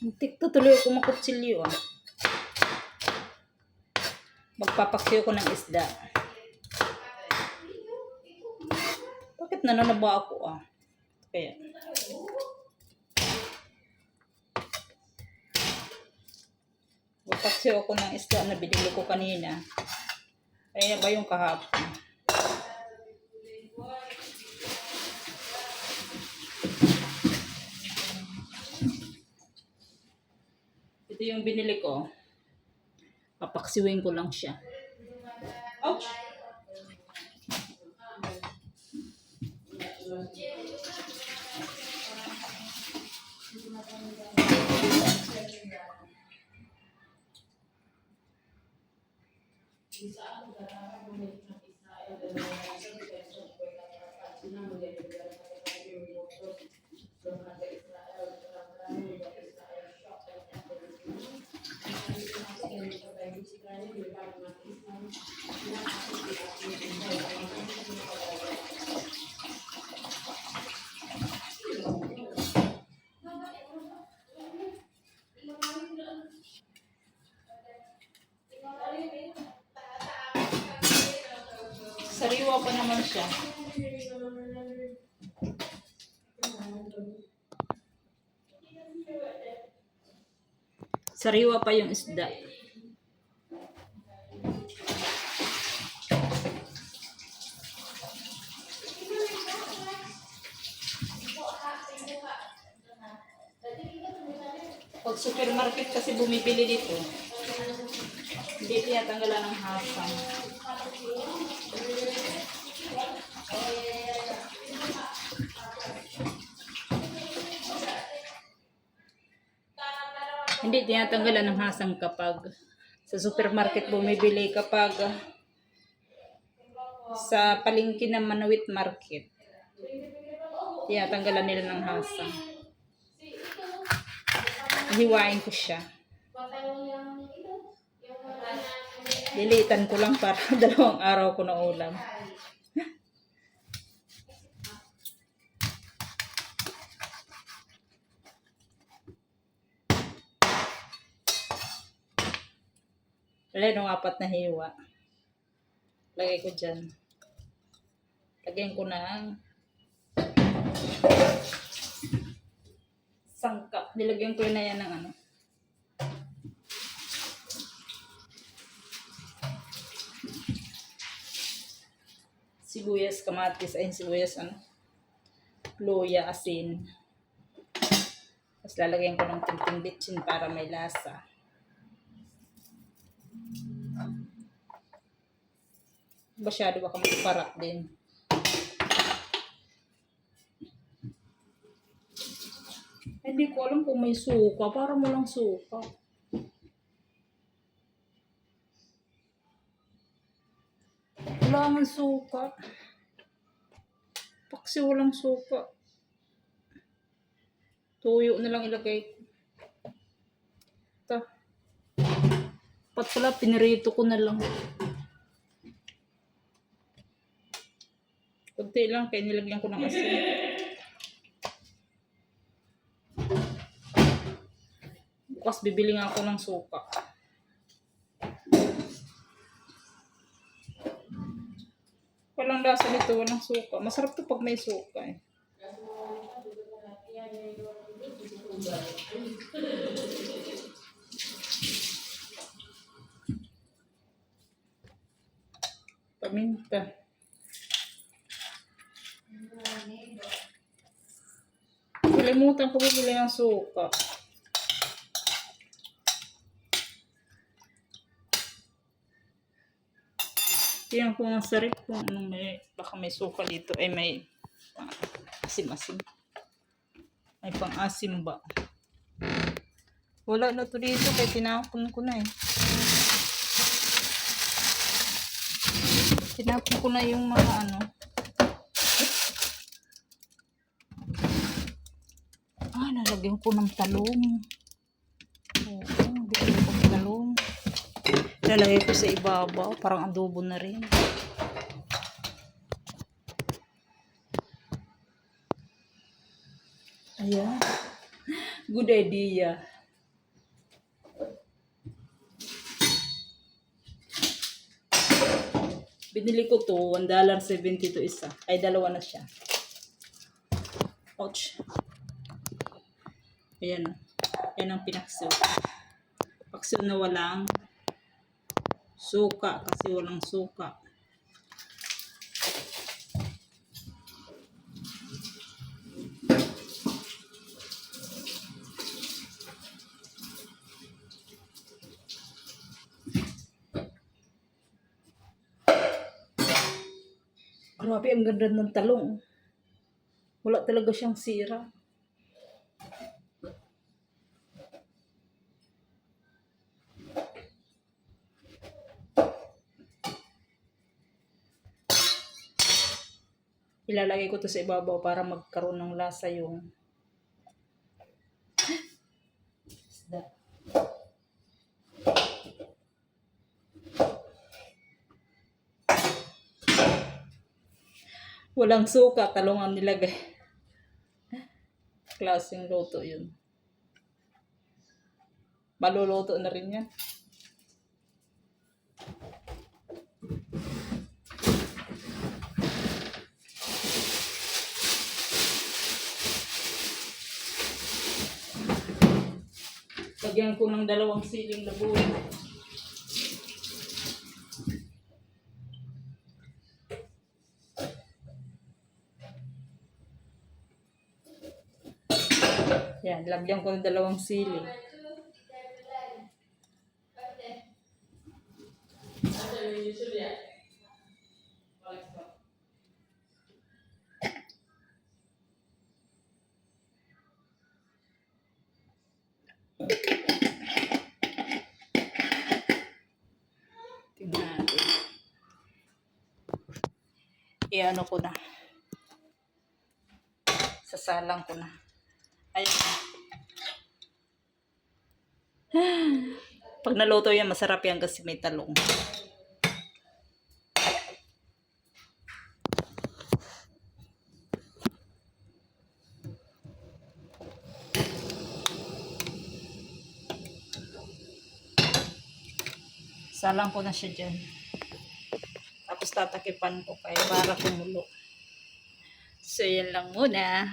Muntik to tuloy ako makutsilyo ah. Magpapaksiyo ko ng isda. Bakit nananaba ako ah? Kaya. Magpapaksiyo ako ng isda na binili ko kanina. Kaya ba yung kahapon? Ito yung binili ko. Papaksiwin ko lang siya. Ouch! Sariwa pa naman siya. Sariwa pa yung isda. Pag supermarket kasi bumibili dito, hindi tinatanggalan ng hasang. Hindi tinatanggalan ng hasang kapag sa supermarket bumibili, kapag sa palengke ng Manuwit Market, tinatanggalan nila ng hasang. Hiwain ko siya. Lilitan ko lang para 2 araw ko na ulam. Wala nung 4 na hiwa. Lagay ko dyan. Lagyan ko ng sangkap. Nilagyan ko na yan ng ano. Sibuyas, kamatis, ay sibuyas, ano, luya, asin. Tapos lalagyan ko ng tinting bitchin para may lasa. Masyado baka magparak din. Hindi ko alam kung may suka. Parang walang suka. Wala nga suka. Paksi walang suka. Tuyo na lang ilagay. Ito. Pat pala, pinirito ko na lang. Kunti lang, kaya nilagyan ko ng asin. Bukas bibili nga ako ng suka. Walang lasa nito, walang suka. Masarap to pag may suka eh. Paminta. Kalimutan ko bibili ng suka. Tingnan ko nga sarip kung anong baka may suka dito. Ay may asim-asim. May pang-asim ba? Wala na to dito kaya tinapon ko na eh. Tinapon ko na yung mga ano. Nalagyan ko ng talong. Oo, nalagyan ko ng talong. Lalagay ko sa ibabaw. Parang adobo na rin. Ayan. Good idea. Binili ko to, $1.70 isa. Ay, dalawa na siya. Ouch. Ayan. Ayan ang pinakso. Pakso na walang suka. Kasi walang suka. Grabe, ang ganda ng talong. Wala talaga siyang sira. Ilalagay ko to sa ibabaw para magkaroon ng lasa yung isda. Walang suka, talong ang nilagay. Klaseng luto yun. Maluluto na rin yan. Lagyan ko ng 2 siling na buhay. Yan, lagyan ko ng 2 sili. Tingnan natin. I-ano ko na. Sasalang ko na. Ayun. Pag naluto yan, masarap yan kasi may talong. Salang ko na siya dyan. Tapos tatakipan ko kayo para kumulo. So, yan lang muna.